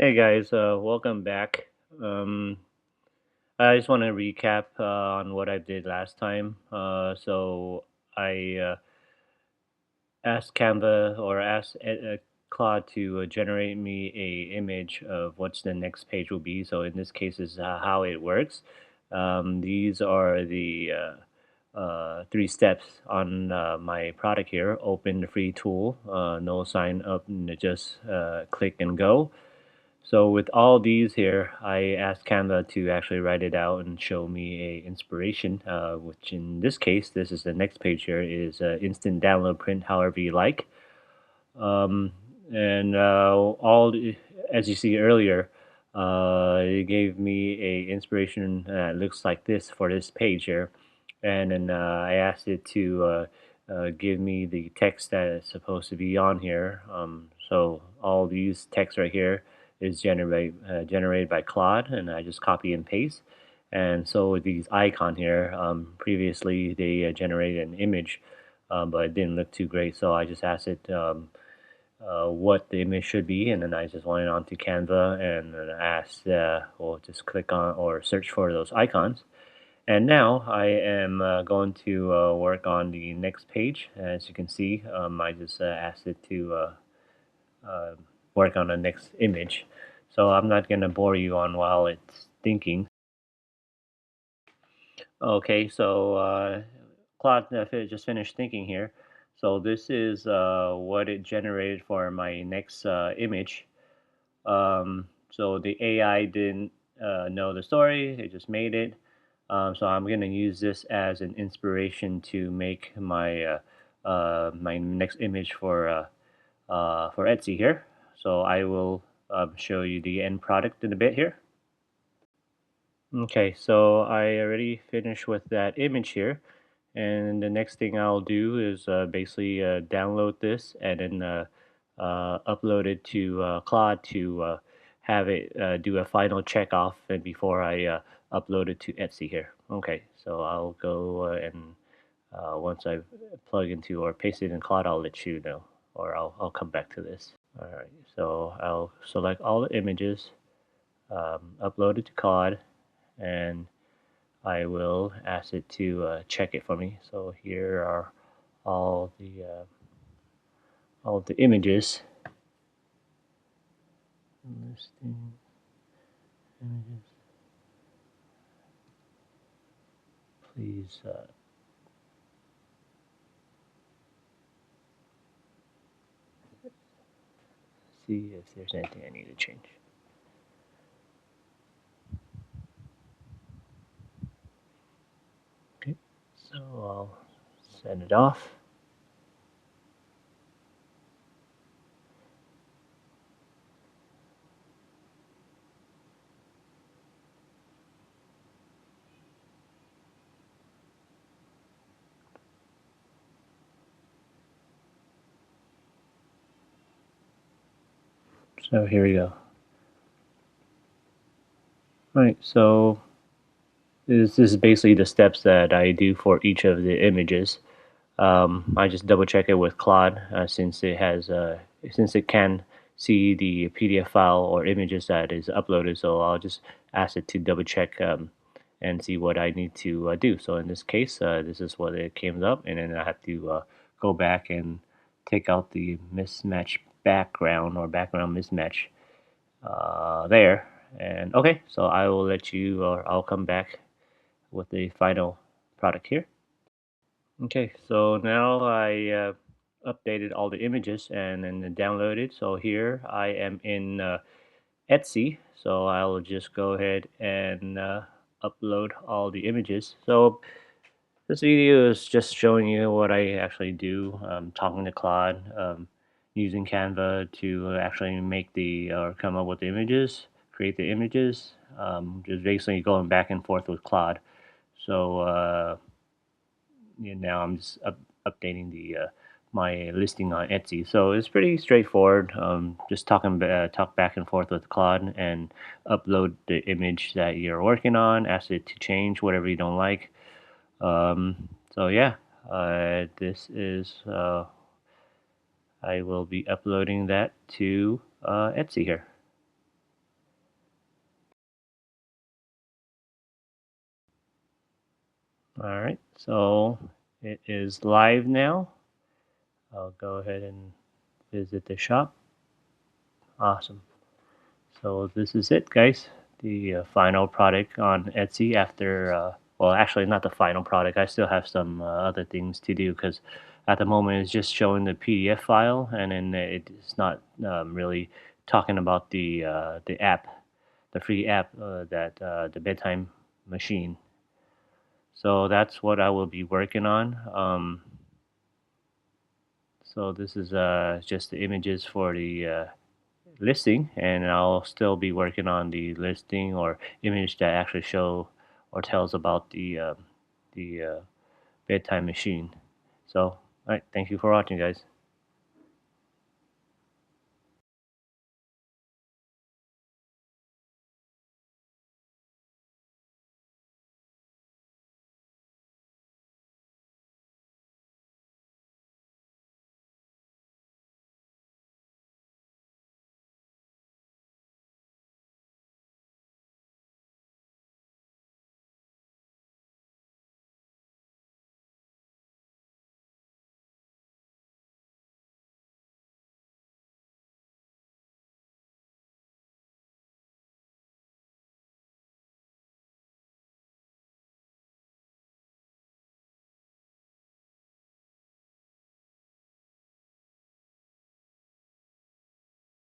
Hey guys, welcome back. Um, I just want to recap on what I did last time. So I asked Canva or asked Claude to generate me a image of what's the next page will be. So in this case, is how it works. These are the three steps on my product here. Open the free tool, no sign up, just click and go. So with all these here, I asked Canva to actually write it out and show me a inspiration, which in this case, this is the next page here, is instant download print however you like. Um, and as you see earlier, it gave me a inspiration that looks like this for this page here. And then I asked it to give me the text that is supposed to be on here. So all these text right here is generated by Claude, and I just copy and paste. And so with these icon here, previously they generated an image, but it didn't look too great. So I just asked it what the image should be, and then I just went on to Canva and then asked, well, just click on or search for those icons. And now I am going to work on the next page. As you can see, I just asked it to uh, work on the next image. So I'm not going to bore you on while it's thinking. Okay, so Claude just finished thinking here. So this is what it generated for my next image. So the AI didn't know the story; it just made it. So I'm going to use this as an inspiration to make my next image for Etsy here. So I will show you the end product in a bit here. Okay, so I already finished with that image here, and the next thing I'll do is basically download this and then upload it to Claude to have it do a final check off and before I upload it to Etsy here. Okay, so I'll go and once I plug into or paste it in Claude, I'll let you know, or I'll come back to this. All right, so I'll select all the images, upload it to Claude, and I will ask it to check it for me. So here are all the uh, all the images. Listing images. Please see if there's anything I need to change. Okay, so I'll send it off. So here we go. All right, so this is basically the steps that I do for each of the images. I just double check it with Claude since it can see the PDF file or images that is uploaded. So I'll just ask it to double check and see what I need to do. So in this case, this is what it came up, and then I have to go back and take out the mismatch background or background mismatch there. And okay, so I will let you, or I'll come back with the final product here. Okay, so now I updated all the images and then downloaded. So here I am in Etsy. So I'll just go ahead and upload all the images. So this video is just showing you what I actually do, talking to Claude, using Canva to actually make the or come up with the images, create the images, just basically going back and forth with Claude. So now I'm just updating the my listing on Etsy. So it's pretty straightforward. Just talk back and forth with Claude and upload the image that you're working on. Ask it to change whatever you don't like. So yeah, this is I will be uploading that to Etsy here. All right, so it is live now. I'll go ahead and visit the shop. Awesome. So this is it, guys. The final product on Etsy after, well, actually, not the final product. I still have some other things to do because at the moment it's just showing the PDF file, and then it's not really talking about the app, the free app that the bedtime machine. So that's what I will be working on. So this is just the images for the listing, and I'll still be working on the listing or image that actually show or tells about the bedtime machine. So, all right, thank you for watching, guys.